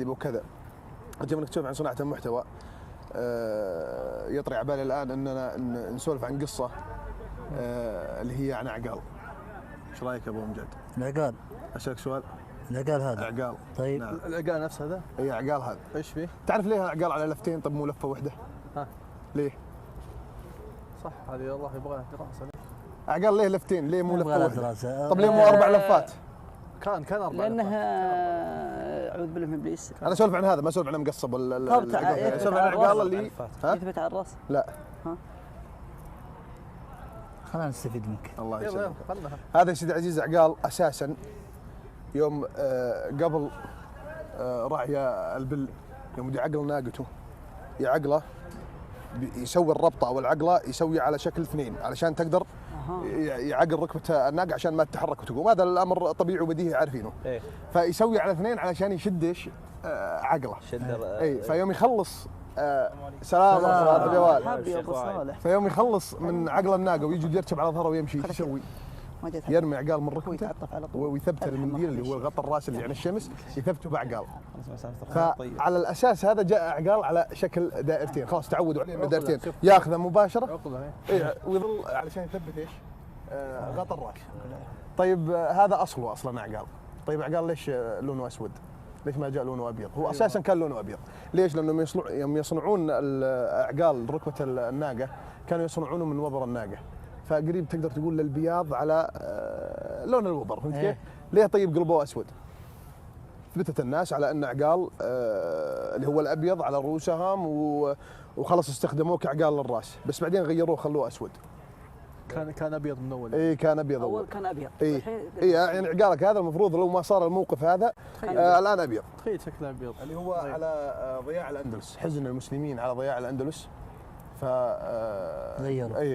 وكذا. أرجو منك تشوف عن صناعة المحتوى. يطري على بالي الآن أننا نسولف عن قصة اللي هي عن عقال. ايش رايك يا ابو امجد؟ العقال. اسالك سؤال. العقال هذا. عقال. طيب. نعم. العقال نفس هذا؟ اي عقال هذا. ايش فيه؟ تعرف ليه عقال على لفتين طب مو لفه واحده؟ ها. ليه؟ صح هذه والله يبغى لها دراسه. عقال ليه لفتين؟ ليه مو لفه واحده؟ دراسة. طب ليه مو اربع لفات؟ كان اربع لانها اعوذ بالله من ابليس. انا اسولف عن هذا ما اسولف عن مقصب اسولف عن العقال اللي يثبت على الراس. لا. ها. خلينا نستفيد منك. الله يسلمك. هذا يا سيدي العزيز عقال اساسا يوم قبل راعي البل يوم يعقل ناقته يعقله يسوي الربطه او العقله يسوي على شكل اثنين علشان تقدر يعقل ركبه الناقه عشان ما تتحرك وتقوم. هذا الامر طبيعي وبديهي عارفينه. إيه؟ فيسوي على اثنين علشان يشد ايش؟ عقله. اي فيوم يخلص سلام يا ابو صالح. فيوم يخلص من عقل الناقه ويجي يركب على ظهره ويمشي ايش يسوي؟ يرمي عقال من ركبته ويثبت المنديل اللي هو غطى الراس اللي عن الشمس يثبته بعقال. فعلى الاساس هذا جاء عقال على شكل دائرتين. خلاص تعودوا عليه انه دائرتين ياخذه مباشره ويظل علشان يثبت ايش؟ غطى الراس. طيب هذا اصلا عقال. طيب عقال ليش لونه اسود؟ ليش ما جاء لونه ابيض؟ هو اساسا كان لونه ابيض. ليش؟ لانه يوم يصنعون العقال ركبه الناقه كانوا يصنعونه من وبر الناقه. فقريب تقدر تقول للبياض على لون الوبر. فهمت كيف؟ ليه طيب قلبوه اسود؟ ثبتت الناس على ان عقال اللي هو الابيض على رؤوسهم وخلص استخدموه كعقال للراس، بس بعدين غيروه خلوه اسود. كان ابيض من اول. اي كان ابيض اول كان ابيض. اي يعني عقالك هذا المفروض لو ما صار الموقف هذا الان ابيض. تخيل شكله ابيض. اللي هو على ضياع الاندلس، حزن المسلمين على ضياع الاندلس. ف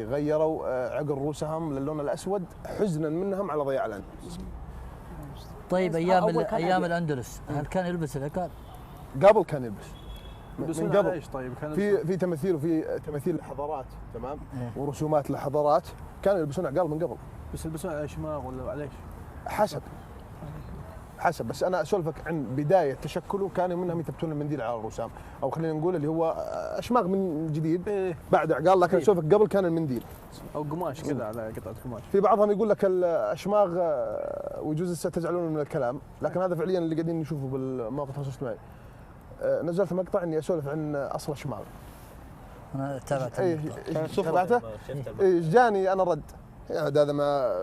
غيروا عقل رؤوسهم للون الاسود حزنا منهم على ضياع الاندلس. طيب ايام الاندلس هل كان يلبس العقال؟ قبل كان يلبس. من قبل ايش طيب كان في تماثيل وفي تماثيل الحضارات تمام ورسومات الحضارات كانوا يلبسون عقال من قبل. بس يلبسون على شماغ ولا على ايش؟ حسب بس انا اسولفك عن بدايه تشكله كانوا منهم يثبتون المنديل على الرسام او خلينا نقول اللي هو اشماغ من جديد بعد عقال لكن اسولفك قبل كان المنديل او قماش كذا على قطعه قماش. في بعضهم يقول لك الاشماغ ويجوز تجعلون من الكلام لكن هذا فعليا اللي قاعدين نشوفه بالمواقع التواصل الاجتماعي. نزلت مقطع اني اسولف عن اصل اشماغ. انا تابعته. تابعته؟ جاني انا رد هذا ما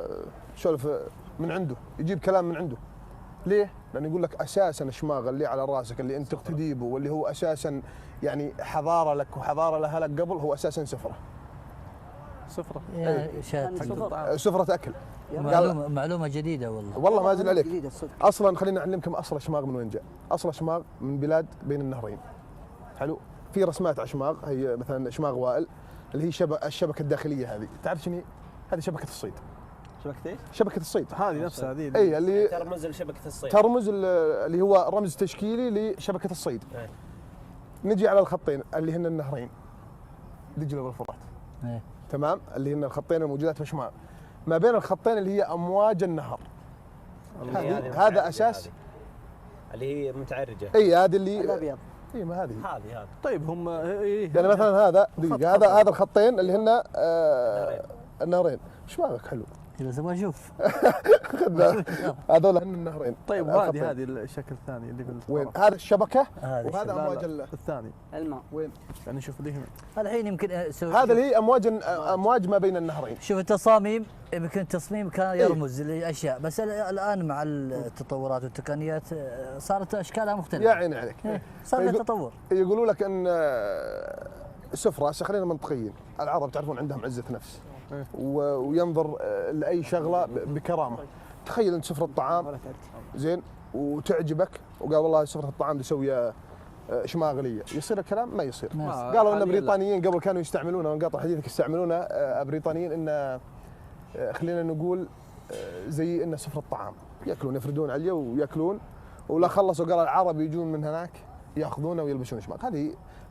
سولف من عنده يجيب كلام من عنده. ليه؟ لأنه يقول لك أساساً الشماغ اللي على راسك اللي أنت تقتدي به واللي هو أساساً يعني حضارة لك وحضارة لها لك قبل هو أساساً سفرة. سفرة أكل. معلومة جديدة والله ما أزل عليك. أصلاً خلينا نعلمكم أصل الشماغ من وين جاء. أصل الشماغ من بلاد بين النهرين. حلو؟ في رسمات على شماغ هي مثلاً شماغ وائل اللي هي الشبكة الداخلية هذه. تعرف شنو هذه؟ شبكة الصيد. شبكة ايش؟ شبكة الصيد. هذه نفسها هذه. اي اللي ترمز لشبكة الصيد. ترمز اللي هو رمز تشكيلي لشبكة الصيد. نجي على الخطين اللي هن النهرين دجلة والفرات. تمام؟ اللي هن الخطين الموجودات في الشمال. ما بين الخطين اللي هي امواج النهر. هذا اساس اللي هي متعرجة. اي هذه اللي الابيض. اي ما هذه. طيب هم يعني مثلا هذا هذا الخطين اللي هن النهرين. ايش مالك حلو؟ بس ابغى اشوف. هذول هن النهرين. طيب هذه الشكل الثاني اللي وين؟ هذا الشبكه وهذا امواج الثاني. الماء وين؟ يعني نشوف اللي الحين يمكن هذا اللي هي امواج ما بين النهرين. شوف التصاميم يمكن التصميم كان يرمز لاشياء بس الان مع التطورات والتقنيات صارت اشكالها مختلفه. يا عيني عليك. صار في تطور. يقولوا لك ان السفره خلينا منطقيين العرب تعرفون عندهم عزه نفس. وينظر لاي شغله بكرامه. تخيل انت سفره طعام زين وتعجبك وقال والله سفره الطعام تسوي شماغليه، يصير الكلام؟ ما يصير. قالوا ان بريطانيين قبل كانوا يستعملون انقاط حديثك يستعملون بريطانيين ان خلينا نقول زي ان سفره الطعام ياكلون يفردون عليه وياكلون ولا خلصوا قال العرب يجون من هناك ياخذونه ويلبسون شماغ.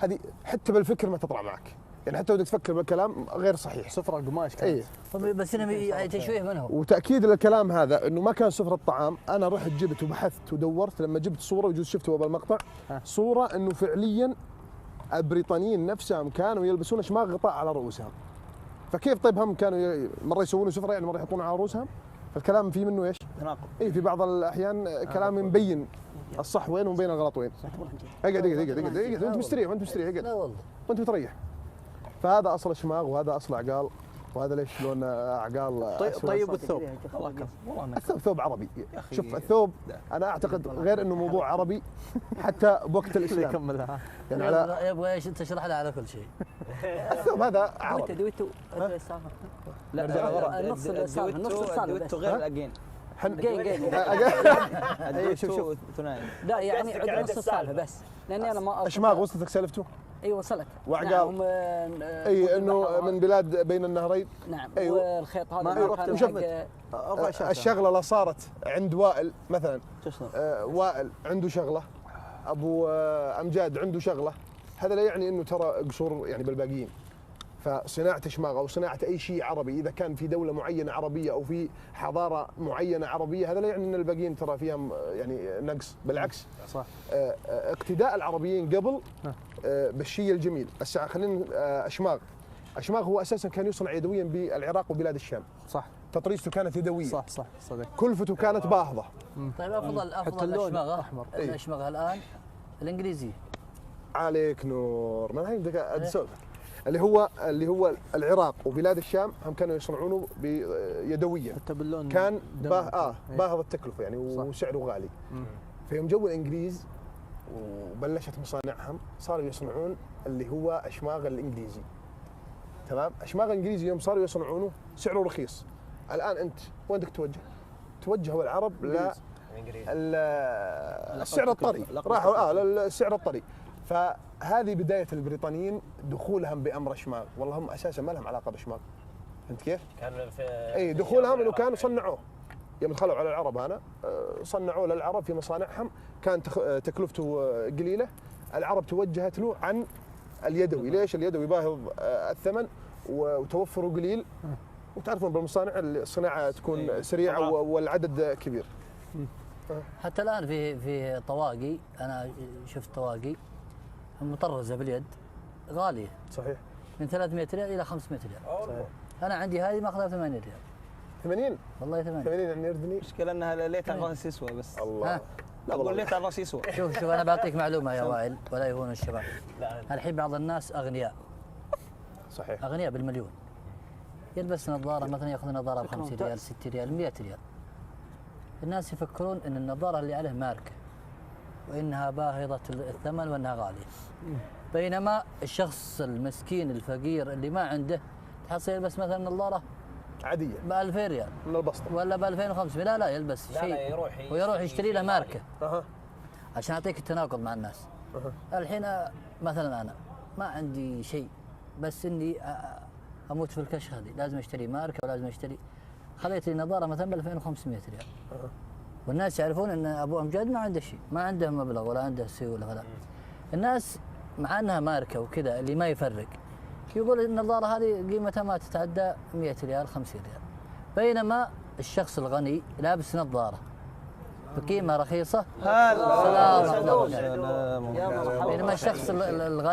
هذه حتى بالفكر ما تطلع معك. يعني حتى ودك تفكر بالكلام غير صحيح. سفرة قماش اي كانت. بس هنا يعني تشويه منهم. وتاكيد للكلام هذا انه ما كان سفره طعام، انا رحت جبت وبحثت ودورت لما جبت صوره وجوز شفتوا بالمقطع صوره انه فعليا البريطانيين نفسهم كانوا يلبسون اشماغ غطاء على رؤوسهم. فكيف طيب هم كانوا مره يسوون سفره يعني مره يحطون على رؤوسهم؟ فالكلام فيه منه ايش؟ تناقض. اي في بعض الاحيان كلام مبين الصح وين ومبين الغلط وين. اقعد وانت مستريح اقعد. لا والله. وانت متريح. فهذا اصل اشماغ وهذا اصل عقال، وهذا ليش لون اعقال. طيب والثوب. الثوب ثوب عربي. شوف الثوب انا اعتقد غير انه موضوع عربي حتى بوقت الاسلام. كملها. يعني على يبغى ايش تشرح له على كل شيء. الثوب هذا عربي. دويتو لا نص السالفه نص السالفه غير الاجين. شوف ثنائي. لا يعني نص السالفه بس لاني انا ما اشماغ وصلتك سالفته؟ اي وصلت. وعقال. اي انه من بلاد بين النهرين. نعم. أيوة. والخيط هذا ما الشغله لا صارت عند وائل مثلا. وائل عنده شغله، ابو امجاد عنده شغله، هذا لا يعني انه ترى قصور يعني بالباقيين. فصناعه اشماغ او صناعه اي شيء عربي اذا كان في دوله معينه عربيه او في حضاره معينه عربيه، هذا لا يعني ان الباقيين ترى فيها يعني نقص، بالعكس. صح. اقتداء العربيين قبل بالشيء الجميل. خلينا اشماغ هو اساسا كان يصنع يدويا بالعراق وبلاد الشام. صح. تطريزته كانت يدويه. صح صدق. كلفته كانت باهظه. طيب افضل الاشماغه احمر. الاشماغه الان الانجليزي. عليك نور. ما هي بدك اللي هو العراق وبلاد الشام هم كانوا يصنعونه يدويا. حتى باللون كان باهظ التكلفه يعني وسعره غالي. فيوم جو الانجليز وبلشت مصانعهم صاروا يصنعون اللي هو اشماغ الانجليزي. تمام؟ اشماغ الانجليزي يوم صاروا يصنعونه سعره رخيص. الان انت وين بدك توجه؟ توجهوا العرب السعر الطري، راحوا للسعر الطري. فهذه بدايه البريطانيين دخولهم بامر اشماغ، والله هم اساسا ما لهم علاقه باشماغ. فهمت كيف؟ كان في اي دخولهم انه كانوا صنعوه. يوم دخلوا على العرب صنعوه للعرب في مصانعهم، كان تكلفته قليله، العرب توجهت له عن اليدوي. ليش؟ اليدوي باهظ الثمن وتوفره قليل، وتعرفون بالمصانع الصناعه تكون سريعه والعدد كبير. حتى الان في طواقي، انا شفت طواقي مطرزه باليد غاليه. صحيح. من 300 ريال الى 500 ريال. صحيح. انا عندي هذه ماخذها 8 ريال. 80 والله 80 يعني يردني. المشكله انها ليت على الراس يسوى بس. الله. لا اقول ليت على الراس يسوى. شوف انا بعطيك معلومه يا وائل ولا يهون الشباب. الحين بعض الناس اغنياء. صحيح. اغنياء بالمليون. يلبس نظاره مثلا ياخذ نظاره ب 50 ريال 60 ريال 100 ريال. الناس يفكرون ان النظاره اللي عليه ماركه وانها باهظه الثمن وانها غاليه. بينما الشخص المسكين الفقير اللي ما عنده تحصل يلبس مثلا نظاره عاديه ب 2000 ريال من البسطه ولا ب 2500. لا يلبس شيء ويروح يشتري له ماركه. عشان اعطيك التناقض مع الناس. الحين مثلا انا ما عندي شيء بس اني اموت في الكش هذه، لازم اشتري ماركه ولازم اشتري. خليت لي نظاره مثلا ب 2500 ريال. والناس يعرفون ان ابو امجاد ما عنده شيء، ما عنده مبلغ ولا عنده سيوله ولا. الناس مع انها ماركه وكذا اللي ما يفرق يقول النظاره هذه قيمتها ما تتعدى 100 ريال 50 ريال. بينما الشخص الغني لابس نظاره بقيمه رخيصه. هلا بينما الشخص الغني